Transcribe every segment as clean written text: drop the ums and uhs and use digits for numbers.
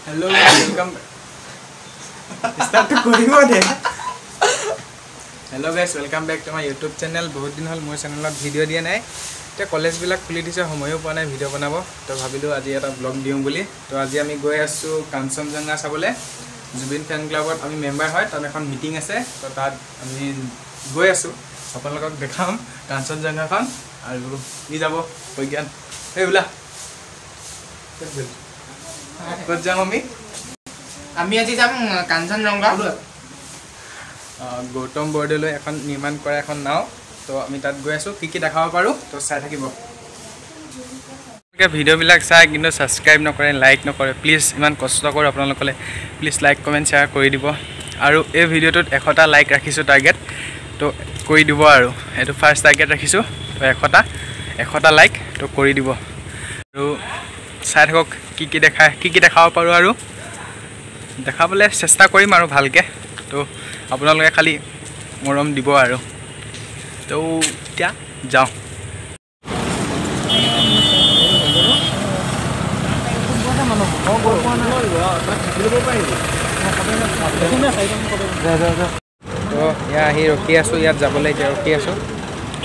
Hello guys, welcome. Start to koribo de. Hello guys, welcome back to my YouTube channel. बहुत दिन हल मोर channel video दिया নাই ते कॉलेज बिला खुली दिसे সময়ও পোৱা নাই ভিডিও বনাব তো ভাবিলো আজি এটা ব্লগ দিও বুলি তো আজি আমি গৈ আছো কাঞ্চনজঙ্ঘা চাবলে জুবিন ফ্যান ক্লাবত আমি মেম্বাৰ হয় তাত এখন মিটিং আছে তো তাত আমি গৈ আছো আপোনালোকক দেখাম কাঞ্চনজঙ্ঘাখন আৰু ই যাব বৈজ্ঞান এই বুলা কত যাম আমি আজি যাম কাঞ্চনজঙ্ঘা গৌতম বৰদলৈ এখন নিৰ্মাণ কৰা এখন নাও তো আমি তাত গৈ আছো কি দেখাব পাৰো তো চাই থাকিব ভিডিও বিলাক চাই কিন্তু সাবস্ক্ৰাইব নকৰে লাইক নকৰে প্লিজ ইমান কষ্ট কৰি আপোনালোকলে প্লিজ লাইক কমেন্ট শেয়াৰ কৰি দিব আৰু এই ভিডিওটোত 100টা লাইক ৰাখিছো টাৰ্গেট তো কৰি দিব আৰু এটো ফাৰ্স্ট টাৰ্গেট ৰাখিছো তো 100টা লাইক তো কৰি দিব আৰু চাই থাকক কি দেখাব পাৰো আৰু দেখাবলৈ চেষ্টা কৰিম আৰু ভালকে তো আপোনালোকে খালি মৰম দিব আৰু তো এতিয়া যাও তো ইয়া আহি ৰখি আছো ইয়াত যাবলৈ এতিয়া ৰখি আছো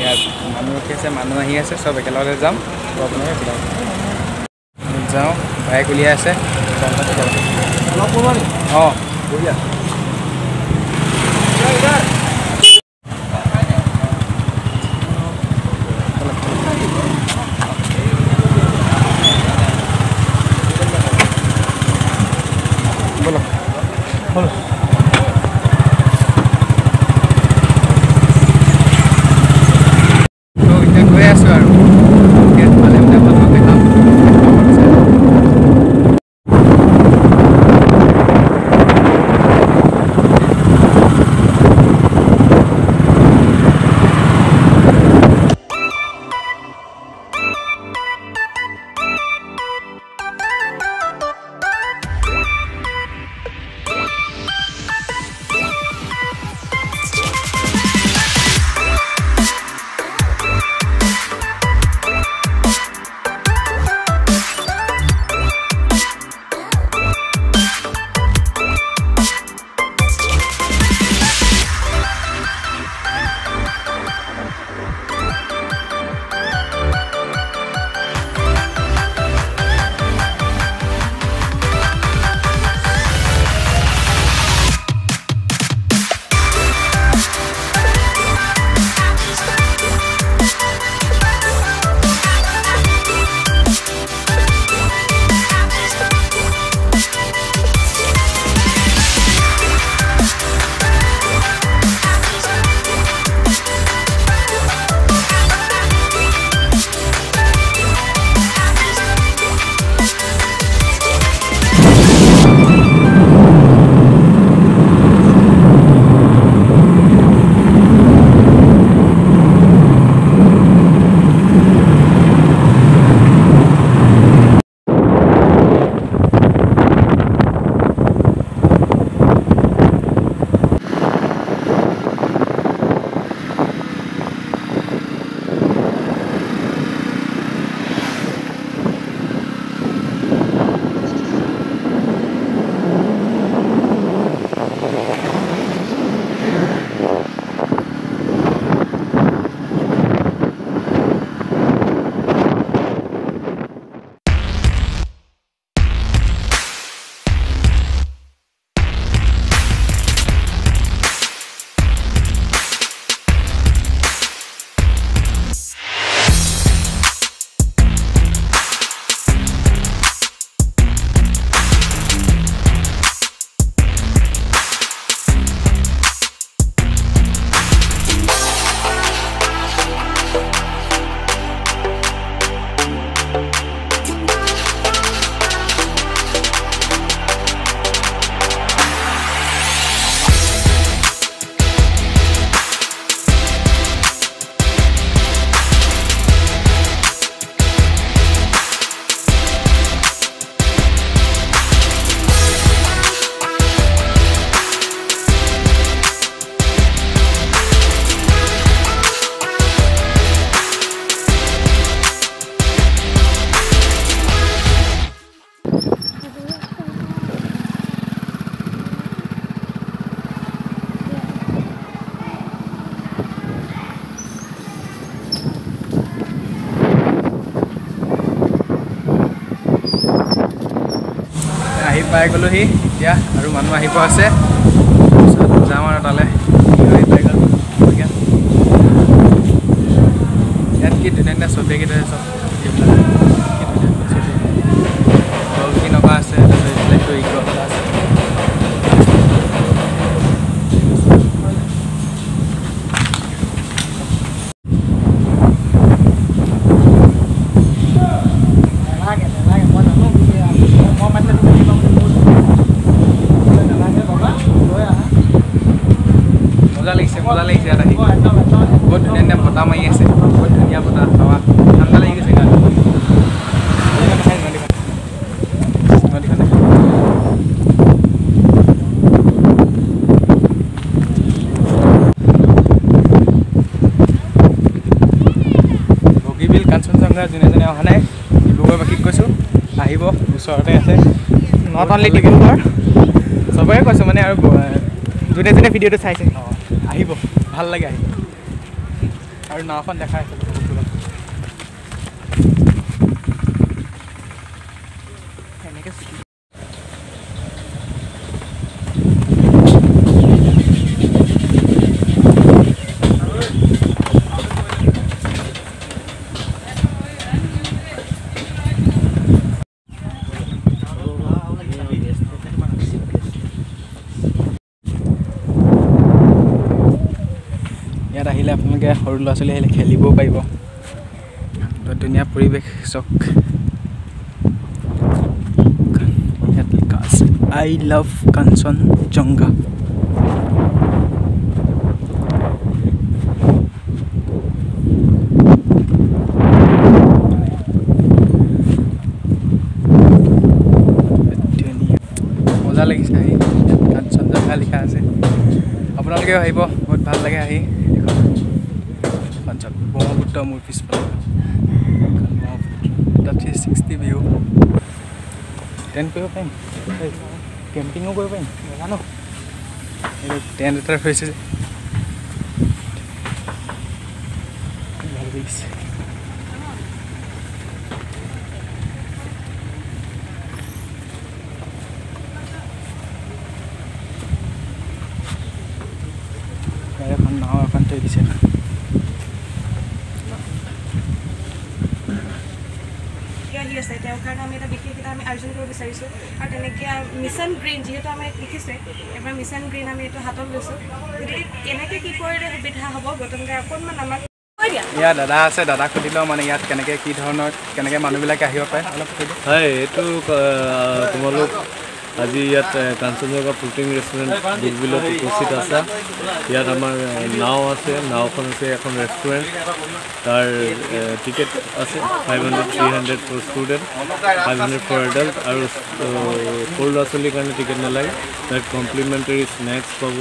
ইয়াত মানুহ ৰখি আছে মানুহ আহি আছে সব একেলগে যাম তো আপোনালোকে যাও বাইক উলিয়াই আছে অঁ বঢ়িয়া আহি পাই গ'লোহি এতিয়া আৰু মানুহ আহিব আছে যাম আৰু তালৈ পাই গ'ল ইয়াত কি ধুনীয়া ছবিকেইটা চব কি নকা আছে তাৰপিছত ইগল আছে মজা লাগিছে ইয়াত আহি বহুত ধুনীয়া বতাহ মাৰি আছে বহুত ধুনীয়া বতাহ হাৱা ঠাণ্ডা লাগি গৈছে গাত বগীবিল কাঞ্চনজংঘা যোনে অহা নাই ডিব্ৰুগড়বাসীক কৈছোঁ আহিব ওচৰতে আছে নট অনলি ডিব্ৰুগড় চবৰে কৈছোঁ মানে আৰু যোনে যোনে ভিডিঅ'টো চাইছে আহিব ভাল লাগে আহিব আৰু নাওখন দেখাই আছে এনেকৈ ইয়াত আহিলে আপোনালোকে সৰু ল'ৰা ছোৱালী আহিলে খেলিবও পাৰিব ধুনীয়া পৰিৱেশ চাওক ইয়াত লিখা আছে আই লাভ কাঞ্চনজংঘা মজা লাগিছে আহি কাঞ্চনজংঘা লিখা আছে আপোনালোকেও আহিব বহুত ভাল লাগে আহি ব্ৰহ্মপুত্ৰ মোৰ পিছফালে 360 ভিউ টেণ্ট কৰিব পাৰিম কেম্পিঙো কৰিব পাৰিম জানো এইটো টেণ্ট এটা হৈছে যে ভাল লাগিছে এখন নাও এখন থৈ দিছে আছে তেওঁৰ কাৰণে আমি এটা বিশেষ এটা আমি আয়োজন কৰিব বিচাৰিছোঁ আৰু তেনেকৈ মিছন গ্ৰীণ যিহেতু আমাৰ লিখিছে এবাৰ মিছন গ্ৰীণ আমি এইটো হাতত লৈছোঁ গতিকে কেনেকৈ কি কৰিলে সুবিধা হ'ব গৌতমদাই অকণমান আমাক ইয়াত দাদা আছে দাদাক সুধি লওঁ মানে ইয়াত কেনেকৈ কি ধৰণৰ কেনেকৈ মানুহবিলাকে আহিব পাৰে অলপ সুধি হয় এইটো তোমালোক আজি ইয়াত কাঞ্চনজংঘা ফ্লোটিং ৰেষ্টুৰেণ্ট বগীবিলত উপস্থিত আছা ইয়াত আমাৰ নাও আছে নাওখন আছে এখন ৰেষ্টুৰেণ্ট তাৰ টিকেট আছে 500 300 ফৰ ষ্টুডেণ্ট 500 ফৰ এডাল্ট আৰু সৰু ল'ৰা ছোৱালীৰ কাৰণে টিকেট নালাগে তাত কমপ্লিমেণ্টাৰী স্নেক্স পাব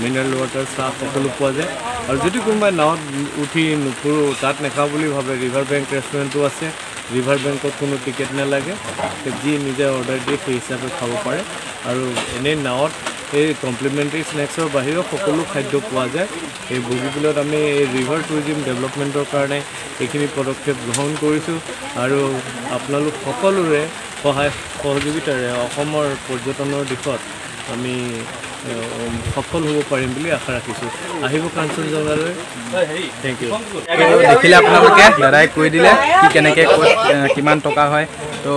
মিনাৰেল ৱাটাৰ চাহ সকলো পোৱা যায় আৰু যদি কোনোবাই নাৱত উঠি নুফুৰোঁ তাত নাখাওঁ বুলি ভাবে ৰিভাৰ বেংক ৰেষ্টুৰেণ্টো আছে ৰিভাৰ বেংকত কোনো টিকেট নালাগে যি নিজে অৰ্ডাৰ দিয়ে সেই হিচাপে খাব পাৰে আৰু এনেই নাৱত এই কমপ্লিমেণ্টাৰী স্নেক্সৰ বাহিৰেও সকলো খাদ্য পোৱা যায় এই বগীবিলত আমি এই ৰিভাৰ টুৰিজিম ডেভেলপমেণ্টৰ কাৰণে এইখিনি পদক্ষেপ গ্ৰহণ কৰিছোঁ আৰু আপোনালোক সকলোৰে সহায় সহযোগিতাৰে অসমৰ পৰ্যটনৰ দিশত আমি সফল হ'ব পাৰিম বুলি আশা ৰাখিছোঁ আহিব কাঞ্চনজংঘালৈ থেংক ইউ দেখিলে আপোনালোকে দাদাই কৈ দিলে কি কেনেকৈ কিমান টকা হয় তো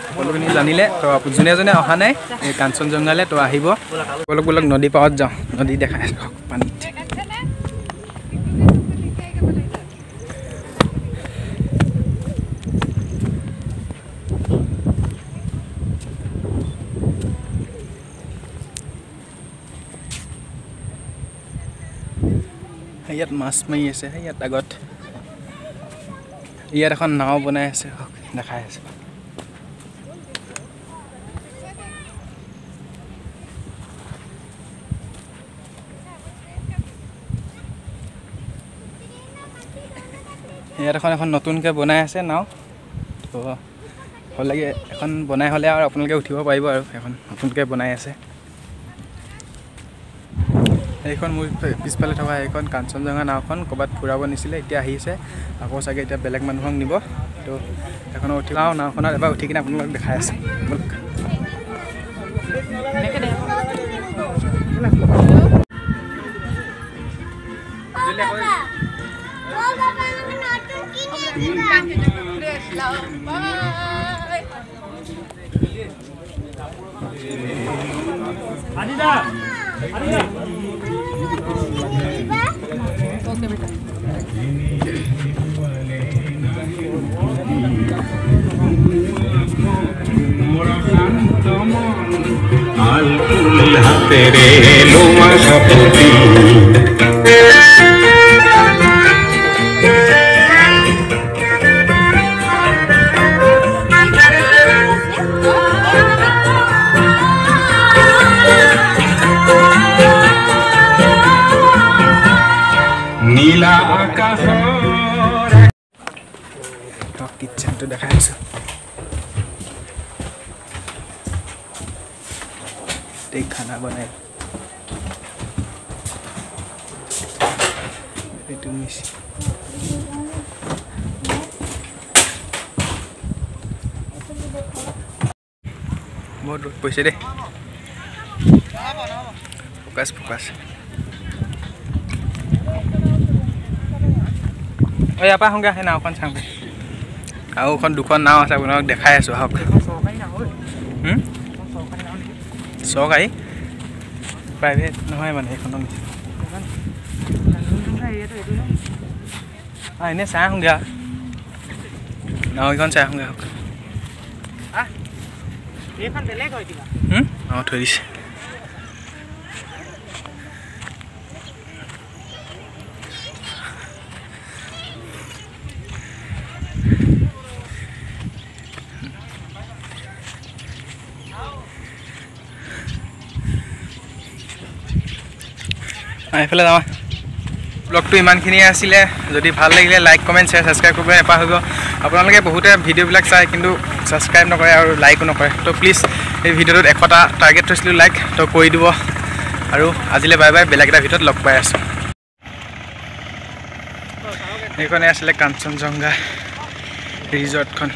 সকলোখিনি জানিলে তো যোনে যোনে অহা নাই এই কাঞ্চনজংঘালৈ তো আহিব সকলোবিলাক নদী পাৰত যাওঁ নদী দেখাই পানীত ইয়াত মাছ মাৰি আছে ইয়াত আগত ইয়াত এখন নাও বনাই আছে দেখাই আছে ইয়াত এখন নতুনকৈ বনাই আছে নাও তো হ'লে এখন বনাই হ'লে আৰু আপোনালোকে উঠিব পাৰিব আৰু এখন নতুনকৈ বনাই আছে এইখন মোৰ পিছফালে থকা এইখন কাঞ্চনজংঘা নাওখন ক'ৰবাত ফুৰাব নিছিলে এতিয়া আহিছে আকৌ চাগে এতিয়া বেলেগ মানুহক নিব তো এখন উঠি নাওখনত এবাৰ উঠি কিনে আপোনালোকক দেখাই আছে आलकुल हातेरे लोमा कपटी नीला आकाश किचन तो देखाई आছো खाना बनाए बहुत र'द পৰিছে দে ফোকাস ফোকাস ঐ আপা হংগা হে নাওখন চাংগে আৰু এখন দুখন নাও আছে আপোনাক দেখাই আছো হক চৰকাৰী প্ৰাইভেট নহয় মানে এখন এনে চাই আহোঁগৈ নাও এইখন চাই আহোঁগৈ হওক অঁ থৈ দিছে এইফালে যাওঁ ব্লগটো ইমানখিনিয়ে আছিলে যদি ভাল লাগিলে লাইক কমেণ্ট শ্বেয়াৰ ছাবস্ক্ৰাইব কৰিব নাপাহৰিব আপোনালোকে বহুতে ভিডিঅ'বিলাক চায় কিন্তু ছাবস্ক্ৰাইব নকৰে আৰু লাইকো নকৰে তো প্লিজ এই ভিডিঅ'টোত 100টা টাৰ্গেট থৈছিলোঁ লাইক তো কৰি দিব আৰু আজিলৈ বাই বাই বেলেগ এটা ভিডিঅ'ত লগ পাই আছোঁ এইখনে আছিলে কাঞ্চনজংঘা ৰিজৰ্টখন